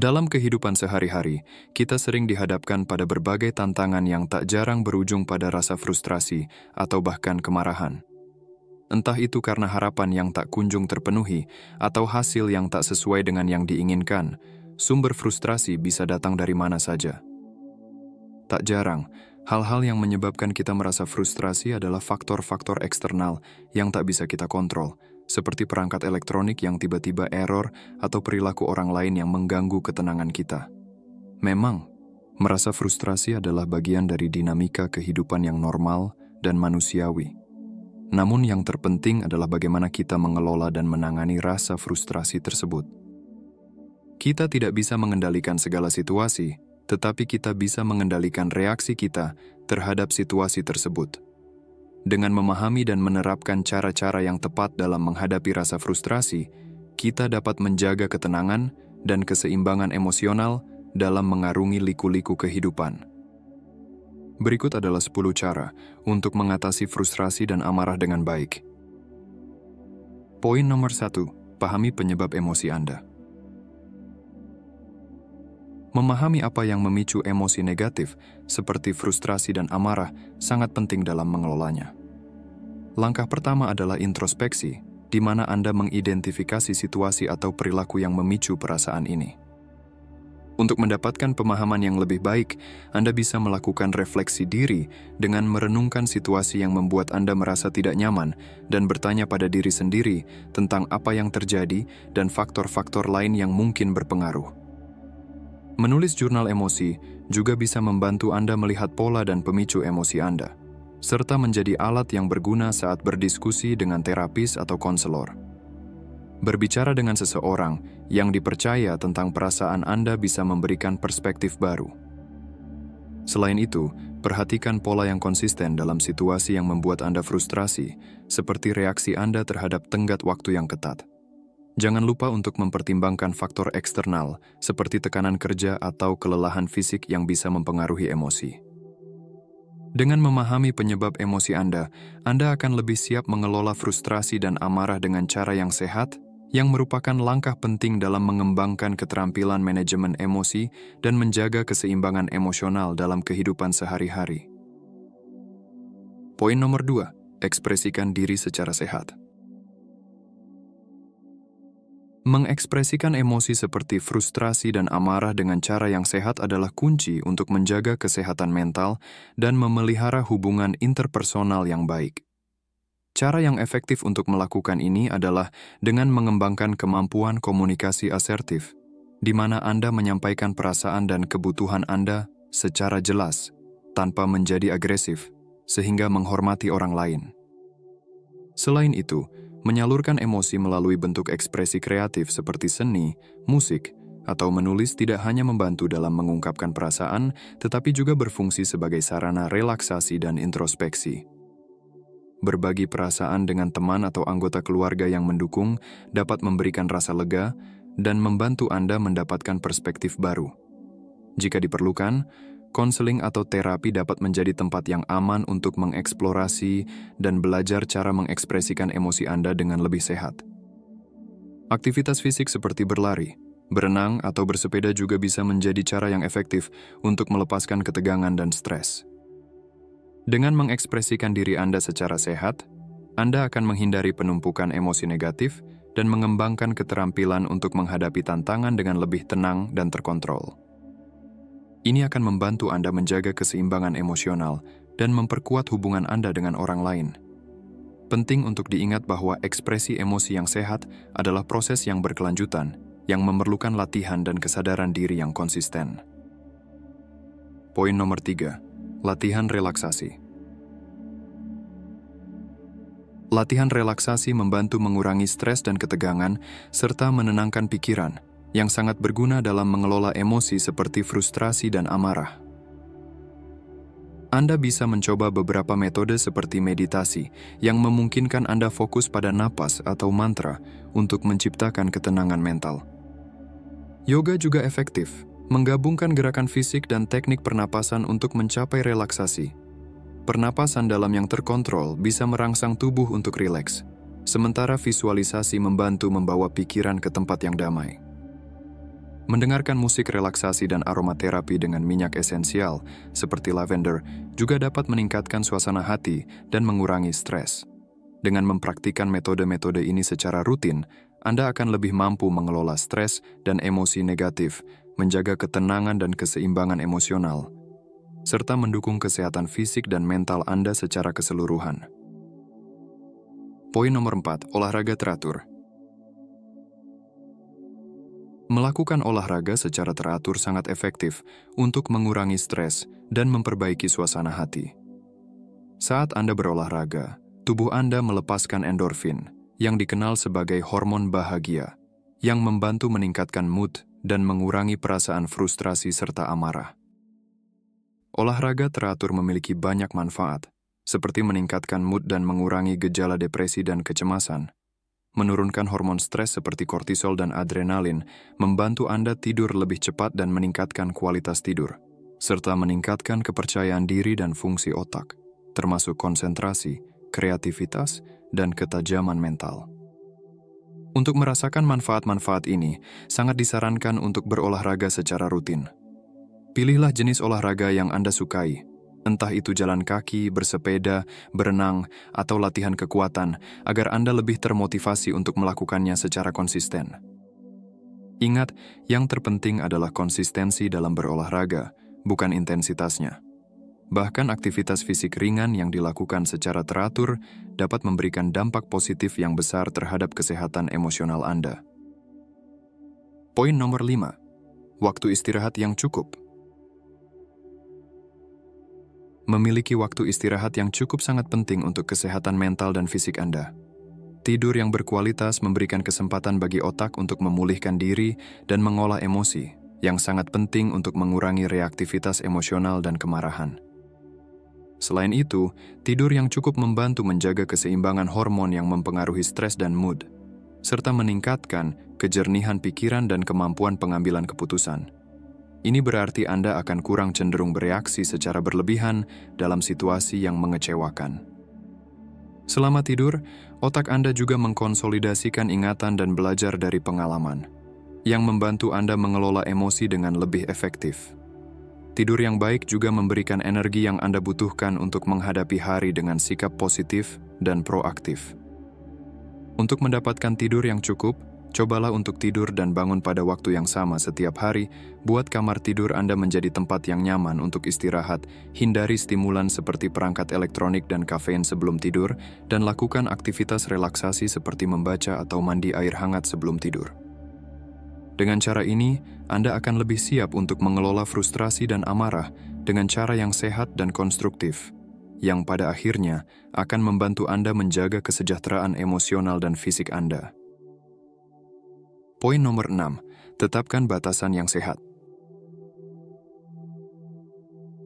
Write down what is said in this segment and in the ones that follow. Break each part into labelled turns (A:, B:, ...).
A: Dalam kehidupan sehari-hari, kita sering dihadapkan pada berbagai tantangan yang tak jarang berujung pada rasa frustrasi atau bahkan kemarahan. Entah itu karena harapan yang tak kunjung terpenuhi atau hasil yang tak sesuai dengan yang diinginkan, sumber frustrasi bisa datang dari mana saja. Tak jarang, hal-hal yang menyebabkan kita merasa frustrasi adalah faktor-faktor eksternal yang tak bisa kita kontrol, seperti perangkat elektronik yang tiba-tiba error atau perilaku orang lain yang mengganggu ketenangan kita. Memang, merasa frustrasi adalah bagian dari dinamika kehidupan yang normal dan manusiawi. Namun yang terpenting adalah bagaimana kita mengelola dan menangani rasa frustrasi tersebut. Kita tidak bisa mengendalikan segala situasi, tetapi kita bisa mengendalikan reaksi kita terhadap situasi tersebut. Dengan memahami dan menerapkan cara-cara yang tepat dalam menghadapi rasa frustrasi, kita dapat menjaga ketenangan dan keseimbangan emosional dalam mengarungi liku-liku kehidupan. Berikut adalah 10 cara untuk mengatasi frustrasi dan amarah dengan baik. Poin nomor 1, pahami penyebab emosi Anda. Memahami apa yang memicu emosi negatif, seperti frustrasi dan amarah, sangat penting dalam mengelolanya. Langkah pertama adalah introspeksi, di mana Anda mengidentifikasi situasi atau perilaku yang memicu perasaan ini. Untuk mendapatkan pemahaman yang lebih baik, Anda bisa melakukan refleksi diri dengan merenungkan situasi yang membuat Anda merasa tidak nyaman dan bertanya pada diri sendiri tentang apa yang terjadi dan faktor-faktor lain yang mungkin berpengaruh. Menulis jurnal emosi juga bisa membantu Anda melihat pola dan pemicu emosi Anda, serta menjadi alat yang berguna saat berdiskusi dengan terapis atau konselor. Berbicara dengan seseorang yang dipercaya tentang perasaan Anda bisa memberikan perspektif baru. Selain itu, perhatikan pola yang konsisten dalam situasi yang membuat Anda frustrasi, seperti reaksi Anda terhadap tenggat waktu yang ketat. Jangan lupa untuk mempertimbangkan faktor eksternal, seperti tekanan kerja atau kelelahan fisik yang bisa mempengaruhi emosi. Dengan memahami penyebab emosi Anda akan lebih siap mengelola frustrasi dan amarah dengan cara yang sehat, yang merupakan langkah penting dalam mengembangkan keterampilan manajemen emosi dan menjaga keseimbangan emosional dalam kehidupan sehari-hari. Poin nomor 2, ekspresikan diri secara sehat. Mengekspresikan emosi seperti frustrasi dan amarah dengan cara yang sehat adalah kunci untuk menjaga kesehatan mental dan memelihara hubungan interpersonal yang baik. Cara yang efektif untuk melakukan ini adalah dengan mengembangkan kemampuan komunikasi asertif, di mana Anda menyampaikan perasaan dan kebutuhan Anda secara jelas, tanpa menjadi agresif, sehingga menghormati orang lain. Selain itu, menyalurkan emosi melalui bentuk ekspresi kreatif seperti seni, musik, atau menulis tidak hanya membantu dalam mengungkapkan perasaan, tetapi juga berfungsi sebagai sarana relaksasi dan introspeksi. Berbagi perasaan dengan teman atau anggota keluarga yang mendukung dapat memberikan rasa lega dan membantu Anda mendapatkan perspektif baru. Jika diperlukan, konseling atau terapi dapat menjadi tempat yang aman untuk mengeksplorasi dan belajar cara mengekspresikan emosi Anda dengan lebih sehat. Aktivitas fisik seperti berlari, berenang, atau bersepeda juga bisa menjadi cara yang efektif untuk melepaskan ketegangan dan stres. Dengan mengekspresikan diri Anda secara sehat, Anda akan menghindari penumpukan emosi negatif dan mengembangkan keterampilan untuk menghadapi tantangan dengan lebih tenang dan terkontrol. Ini akan membantu Anda menjaga keseimbangan emosional dan memperkuat hubungan Anda dengan orang lain. Penting untuk diingat bahwa ekspresi emosi yang sehat adalah proses yang berkelanjutan, yang memerlukan latihan dan kesadaran diri yang konsisten. Poin nomor 3, latihan relaksasi. Latihan relaksasi membantu mengurangi stres dan ketegangan, serta menenangkan pikiran, yang sangat berguna dalam mengelola emosi seperti frustrasi dan amarah. Anda bisa mencoba beberapa metode seperti meditasi yang memungkinkan Anda fokus pada napas atau mantra untuk menciptakan ketenangan mental. Yoga juga efektif, menggabungkan gerakan fisik dan teknik pernapasan untuk mencapai relaksasi. Pernapasan dalam yang terkontrol bisa merangsang tubuh untuk rileks, sementara visualisasi membantu membawa pikiran ke tempat yang damai. Mendengarkan musik relaksasi dan aromaterapi dengan minyak esensial seperti lavender juga dapat meningkatkan suasana hati dan mengurangi stres. Dengan mempraktikkan metode-metode ini secara rutin, Anda akan lebih mampu mengelola stres dan emosi negatif, menjaga ketenangan dan keseimbangan emosional, serta mendukung kesehatan fisik dan mental Anda secara keseluruhan. Poin nomor 4, olahraga teratur. Melakukan olahraga secara teratur sangat efektif untuk mengurangi stres dan memperbaiki suasana hati. Saat Anda berolahraga, tubuh Anda melepaskan endorfin, yang dikenal sebagai hormon bahagia, yang membantu meningkatkan mood dan mengurangi perasaan frustrasi serta amarah. Olahraga teratur memiliki banyak manfaat, seperti meningkatkan mood dan mengurangi gejala depresi dan kecemasan. Menurunkan hormon stres seperti kortisol dan adrenalin, membantu Anda tidur lebih cepat dan meningkatkan kualitas tidur, serta meningkatkan kepercayaan diri dan fungsi otak, termasuk konsentrasi, kreativitas, dan ketajaman mental. Untuk merasakan manfaat-manfaat ini, sangat disarankan untuk berolahraga secara rutin. Pilihlah jenis olahraga yang Anda sukai, entah itu jalan kaki, bersepeda, berenang, atau latihan kekuatan, agar Anda lebih termotivasi untuk melakukannya secara konsisten. Ingat, yang terpenting adalah konsistensi dalam berolahraga, bukan intensitasnya. Bahkan aktivitas fisik ringan yang dilakukan secara teratur dapat memberikan dampak positif yang besar terhadap kesehatan emosional Anda. Poin nomor 5, waktu istirahat yang cukup. Memiliki waktu istirahat yang cukup sangat penting untuk kesehatan mental dan fisik Anda. Tidur yang berkualitas memberikan kesempatan bagi otak untuk memulihkan diri dan mengolah emosi, yang sangat penting untuk mengurangi reaktivitas emosional dan kemarahan. Selain itu, tidur yang cukup membantu menjaga keseimbangan hormon yang mempengaruhi stres dan mood, serta meningkatkan kejernihan pikiran dan kemampuan pengambilan keputusan. Ini berarti Anda akan kurang cenderung bereaksi secara berlebihan dalam situasi yang mengecewakan. Selama tidur, otak Anda juga mengkonsolidasikan ingatan dan belajar dari pengalaman, yang membantu Anda mengelola emosi dengan lebih efektif. Tidur yang baik juga memberikan energi yang Anda butuhkan untuk menghadapi hari dengan sikap positif dan proaktif. Untuk mendapatkan tidur yang cukup, cobalah untuk tidur dan bangun pada waktu yang sama setiap hari. Buat kamar tidur Anda menjadi tempat yang nyaman untuk istirahat, hindari stimulan seperti perangkat elektronik dan kafein sebelum tidur, dan lakukan aktivitas relaksasi seperti membaca atau mandi air hangat sebelum tidur. Dengan cara ini, Anda akan lebih siap untuk mengelola frustrasi dan amarah dengan cara yang sehat dan konstruktif, yang pada akhirnya akan membantu Anda menjaga kesejahteraan emosional dan fisik Anda. Poin nomor 6, tetapkan batasan yang sehat.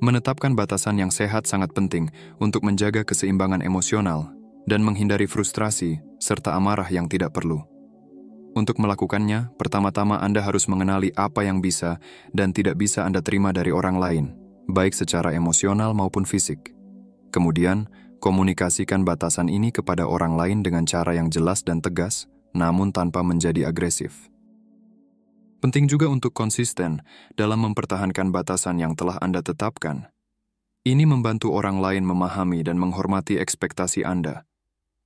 A: Menetapkan batasan yang sehat sangat penting untuk menjaga keseimbangan emosional dan menghindari frustrasi serta amarah yang tidak perlu. Untuk melakukannya, pertama-tama Anda harus mengenali apa yang bisa dan tidak bisa Anda terima dari orang lain, baik secara emosional maupun fisik. Kemudian, komunikasikan batasan ini kepada orang lain dengan cara yang jelas dan tegas, namun tanpa menjadi agresif. Penting juga untuk konsisten dalam mempertahankan batasan yang telah Anda tetapkan. Ini membantu orang lain memahami dan menghormati ekspektasi Anda.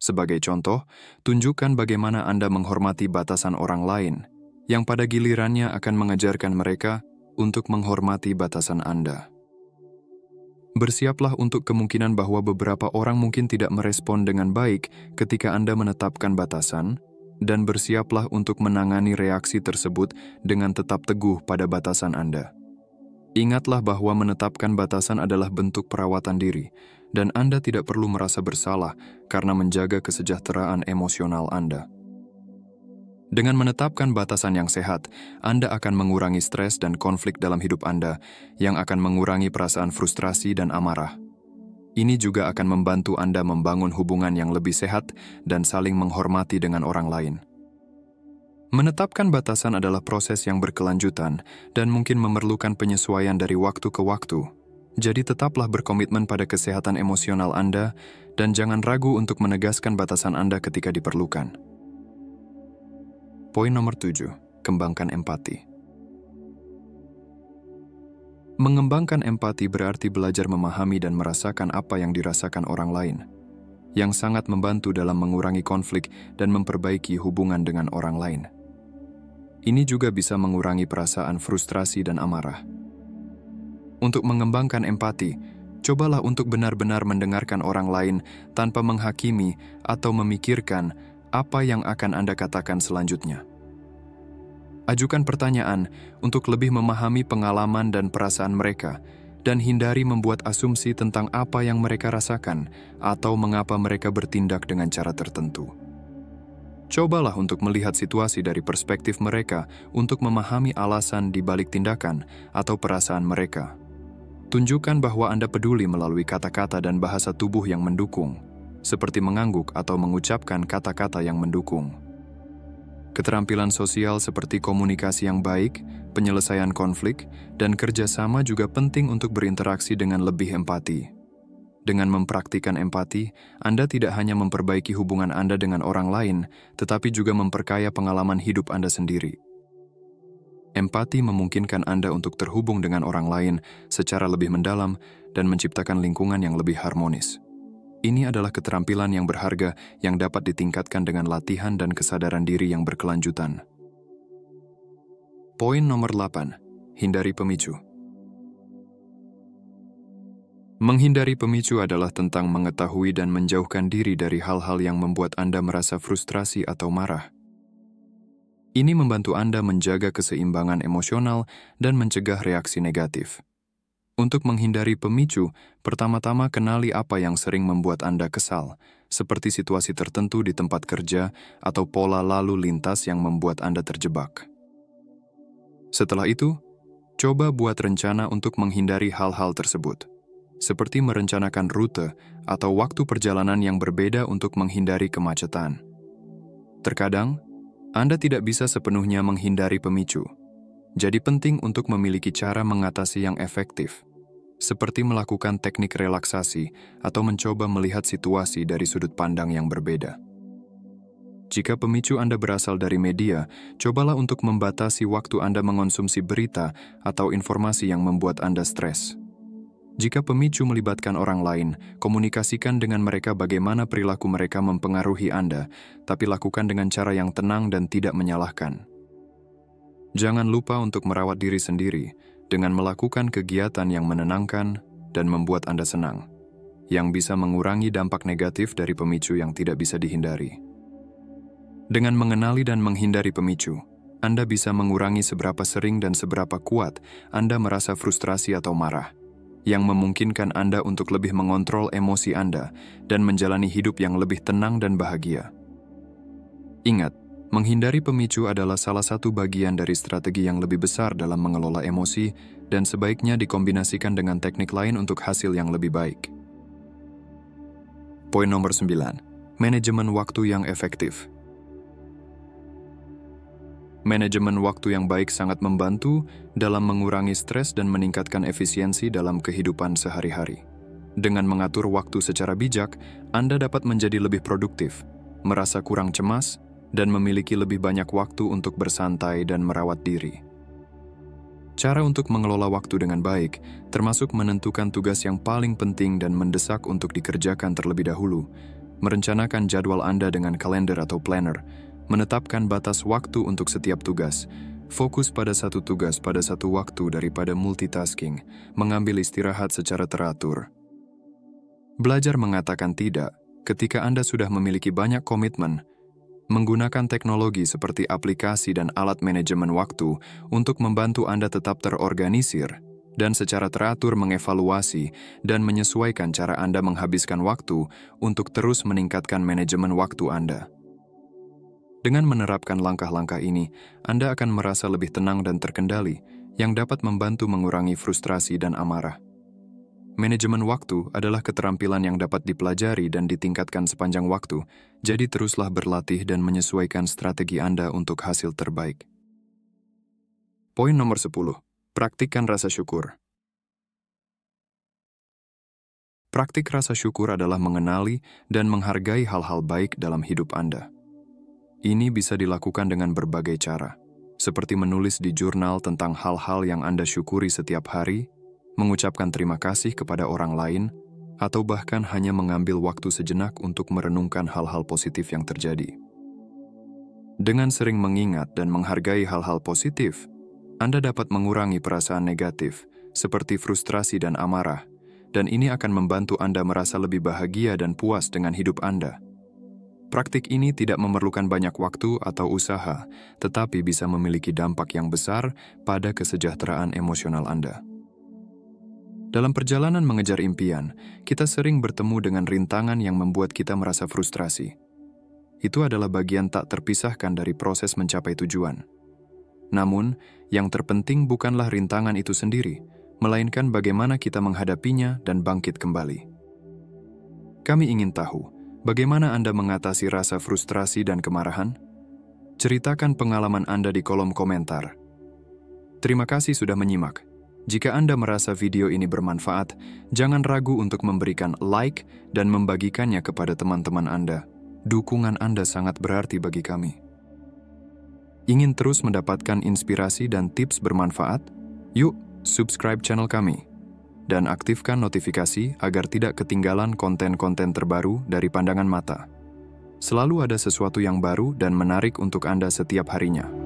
A: Sebagai contoh, tunjukkan bagaimana Anda menghormati batasan orang lain, yang pada gilirannya akan mengajarkan mereka untuk menghormati batasan Anda. Bersiaplah untuk kemungkinan bahwa beberapa orang mungkin tidak merespon dengan baik ketika Anda menetapkan batasan, dan bersiaplah untuk menangani reaksi tersebut dengan tetap teguh pada batasan Anda. Ingatlah bahwa menetapkan batasan adalah bentuk perawatan diri, dan Anda tidak perlu merasa bersalah karena menjaga kesejahteraan emosional Anda. Dengan menetapkan batasan yang sehat, Anda akan mengurangi stres dan konflik dalam hidup Anda, yang akan mengurangi perasaan frustrasi dan amarah. Ini juga akan membantu Anda membangun hubungan yang lebih sehat dan saling menghormati dengan orang lain. Menetapkan batasan adalah proses yang berkelanjutan dan mungkin memerlukan penyesuaian dari waktu ke waktu. Jadi tetaplah berkomitmen pada kesehatan emosional Anda dan jangan ragu untuk menegaskan batasan Anda ketika diperlukan. Poin nomor 7, kembangkan empati. Mengembangkan empati berarti belajar memahami dan merasakan apa yang dirasakan orang lain, yang sangat membantu dalam mengurangi konflik dan memperbaiki hubungan dengan orang lain. Ini juga bisa mengurangi perasaan frustrasi dan amarah. Untuk mengembangkan empati, cobalah untuk benar-benar mendengarkan orang lain tanpa menghakimi atau memikirkan apa yang akan Anda katakan selanjutnya. Ajukan pertanyaan untuk lebih memahami pengalaman dan perasaan mereka, dan hindari membuat asumsi tentang apa yang mereka rasakan atau mengapa mereka bertindak dengan cara tertentu. Cobalah untuk melihat situasi dari perspektif mereka untuk memahami alasan di balik tindakan atau perasaan mereka. Tunjukkan bahwa Anda peduli melalui kata-kata dan bahasa tubuh yang mendukung, seperti mengangguk atau mengucapkan kata-kata yang mendukung. Keterampilan sosial seperti komunikasi yang baik, penyelesaian konflik, dan kerjasama juga penting untuk berinteraksi dengan lebih empati. Dengan mempraktikkan empati, Anda tidak hanya memperbaiki hubungan Anda dengan orang lain, tetapi juga memperkaya pengalaman hidup Anda sendiri. Empati memungkinkan Anda untuk terhubung dengan orang lain secara lebih mendalam dan menciptakan lingkungan yang lebih harmonis. Ini adalah keterampilan yang berharga yang dapat ditingkatkan dengan latihan dan kesadaran diri yang berkelanjutan. Poin nomor 8. Hindari pemicu. Menghindari pemicu adalah tentang mengetahui dan menjauhkan diri dari hal-hal yang membuat Anda merasa frustrasi atau marah. Ini membantu Anda menjaga keseimbangan emosional dan mencegah reaksi negatif. Untuk menghindari pemicu, pertama-tama kenali apa yang sering membuat Anda kesal, seperti situasi tertentu di tempat kerja atau pola lalu lintas yang membuat Anda terjebak. Setelah itu, coba buat rencana untuk menghindari hal-hal tersebut, seperti merencanakan rute atau waktu perjalanan yang berbeda untuk menghindari kemacetan. Terkadang, Anda tidak bisa sepenuhnya menghindari pemicu, jadi penting untuk memiliki cara mengatasi yang efektif, seperti melakukan teknik relaksasi atau mencoba melihat situasi dari sudut pandang yang berbeda. Jika pemicu Anda berasal dari media, cobalah untuk membatasi waktu Anda mengonsumsi berita atau informasi yang membuat Anda stres. Jika pemicu melibatkan orang lain, komunikasikan dengan mereka bagaimana perilaku mereka mempengaruhi Anda, tapi lakukan dengan cara yang tenang dan tidak menyalahkan. Jangan lupa untuk merawat diri sendiri dengan melakukan kegiatan yang menenangkan dan membuat Anda senang, yang bisa mengurangi dampak negatif dari pemicu yang tidak bisa dihindari. Dengan mengenali dan menghindari pemicu, Anda bisa mengurangi seberapa sering dan seberapa kuat Anda merasa frustrasi atau marah, yang memungkinkan Anda untuk lebih mengontrol emosi Anda dan menjalani hidup yang lebih tenang dan bahagia. Ingat, menghindari pemicu adalah salah satu bagian dari strategi yang lebih besar dalam mengelola emosi dan sebaiknya dikombinasikan dengan teknik lain untuk hasil yang lebih baik. Poin nomor 9. Manajemen waktu yang efektif. Manajemen waktu yang baik sangat membantu dalam mengurangi stres dan meningkatkan efisiensi dalam kehidupan sehari-hari. Dengan mengatur waktu secara bijak, Anda dapat menjadi lebih produktif, merasa kurang cemas, dan memiliki lebih banyak waktu untuk bersantai dan merawat diri. Cara untuk mengelola waktu dengan baik, termasuk menentukan tugas yang paling penting dan mendesak untuk dikerjakan terlebih dahulu, merencanakan jadwal Anda dengan kalender atau planner, menetapkan batas waktu untuk setiap tugas, fokus pada satu tugas pada satu waktu daripada multitasking, mengambil istirahat secara teratur. Belajar mengatakan tidak ketika Anda sudah memiliki banyak komitmen, menggunakan teknologi seperti aplikasi dan alat manajemen waktu untuk membantu Anda tetap terorganisir dan secara teratur mengevaluasi dan menyesuaikan cara Anda menghabiskan waktu untuk terus meningkatkan manajemen waktu Anda. Dengan menerapkan langkah-langkah ini, Anda akan merasa lebih tenang dan terkendali, yang dapat membantu mengurangi frustrasi dan amarah. Manajemen waktu adalah keterampilan yang dapat dipelajari dan ditingkatkan sepanjang waktu, jadi teruslah berlatih dan menyesuaikan strategi Anda untuk hasil terbaik. Poin nomor 10. Praktikkan rasa syukur. Praktik rasa syukur adalah mengenali dan menghargai hal-hal baik dalam hidup Anda. Ini bisa dilakukan dengan berbagai cara, seperti menulis di jurnal tentang hal-hal yang Anda syukuri setiap hari, mengucapkan terima kasih kepada orang lain, atau bahkan hanya mengambil waktu sejenak untuk merenungkan hal-hal positif yang terjadi. Dengan sering mengingat dan menghargai hal-hal positif, Anda dapat mengurangi perasaan negatif, seperti frustrasi dan amarah, dan ini akan membantu Anda merasa lebih bahagia dan puas dengan hidup Anda. Praktik ini tidak memerlukan banyak waktu atau usaha, tetapi bisa memiliki dampak yang besar pada kesejahteraan emosional Anda. Dalam perjalanan mengejar impian, kita sering bertemu dengan rintangan yang membuat kita merasa frustrasi. Itu adalah bagian tak terpisahkan dari proses mencapai tujuan. Namun, yang terpenting bukanlah rintangan itu sendiri, melainkan bagaimana kita menghadapinya dan bangkit kembali. Kami ingin tahu, bagaimana Anda mengatasi rasa frustrasi dan kemarahan? Ceritakan pengalaman Anda di kolom komentar. Terima kasih sudah menyimak. Jika Anda merasa video ini bermanfaat, jangan ragu untuk memberikan like dan membagikannya kepada teman-teman Anda. Dukungan Anda sangat berarti bagi kami. Ingin terus mendapatkan inspirasi dan tips bermanfaat? Yuk, subscribe channel kami. Dan aktifkan notifikasi agar tidak ketinggalan konten-konten terbaru dari pandangan mata. Selalu ada sesuatu yang baru dan menarik untuk Anda setiap harinya.